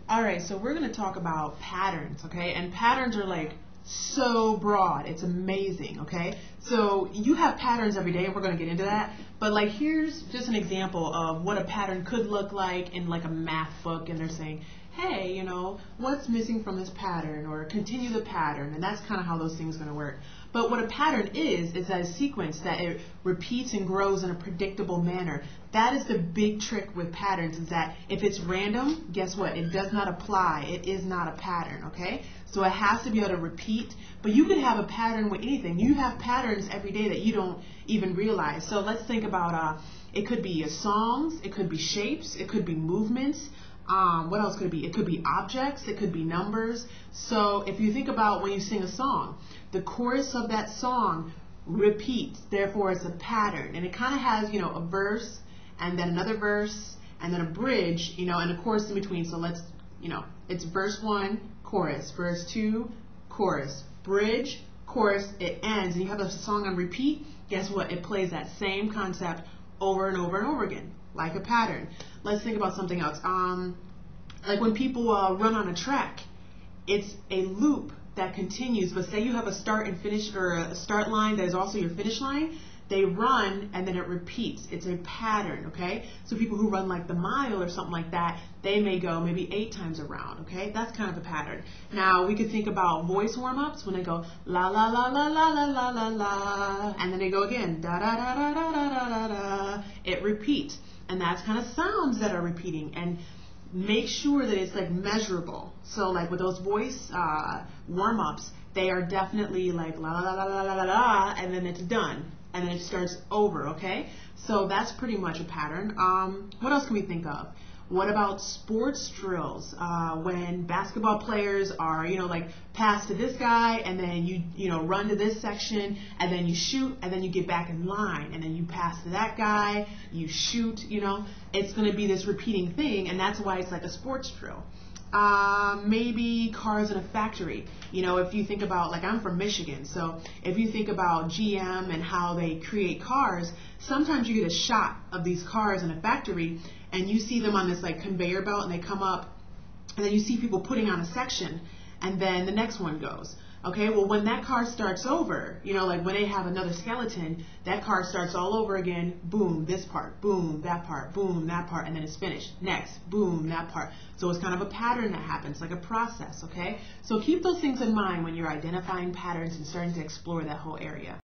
All right, so we're going to talk about patterns, okay? And patterns are like so broad. It's amazing, okay? So you have patterns every day, and we're going to get into that. But like here's just an example of what a pattern could look like in like a math book, and they're saying, hey, you know, what's missing from this pattern, or continue the pattern, and that's kind of how those things are going to work. But what a pattern is a sequence that it repeats and grows in a predictable manner. That is the big trick with patterns, is that if it's random, guess what? It does not apply. It is not a pattern, okay? So it has to be able to repeat, but you can have a pattern with anything. You have patterns every day that you don't even realize. So let's think about, it could be songs, it could be shapes, it could be movements. What else could it be? It could be objects, it could be numbers. So if you think about when you sing a song, the chorus of that song repeats, therefore it's a pattern. And it kind of has, you know, a verse, and then another verse, and then a bridge, you know, and a chorus in between. So let's, you know, it's verse 1, chorus, verse 2, chorus, bridge, chorus, it ends, and you have a song on repeat. Guess what? It plays that same concept over and over and over again, like a pattern. Let's think about something else. Like when people run on a track, it's a loop that continues. But say you have a start and finish, or a start line that is also your finish line. They run and then it repeats. It's a pattern, okay? So people who run like the mile or something like that, they may go maybe 8 times around, okay? That's kind of a pattern. Now we could think about voice warm-ups when they go la la la la la la la la la, and then they go again da da da da da da da da. It repeats, and that's kind of sounds that are repeating. And make sure that it's like measurable. So like with those voice warm-ups, they are definitely like la la la la la la la, and then it's done. And then it starts over, okay? So that's pretty much a pattern. What else can we think of? What about sports drills? When basketball players are, you know, like pass to this guy, and then you know, run to this section, and then you shoot, and then you get back in line, and then you pass to that guy, you shoot, you know. It's going to be this repeating thing, and that's why it's like a sports drill. Maybe cars in a factory. You know, if you think about, like, I'm from Michigan, so if you think about GM and how they create cars, sometimes you get a shot of these cars in a factory, and you see them on this like conveyor belt, and they come up, and then you see people putting on a section, and then the next one goes. Okay, well, when that car starts over, you know, like when they have another skeleton, that car starts all over again. Boom, this part, boom, that part, boom, that part, and then it's finished. Next, boom, that part. So it's kind of a pattern that happens, like a process, okay? So keep those things in mind when you're identifying patterns and starting to explore that whole area.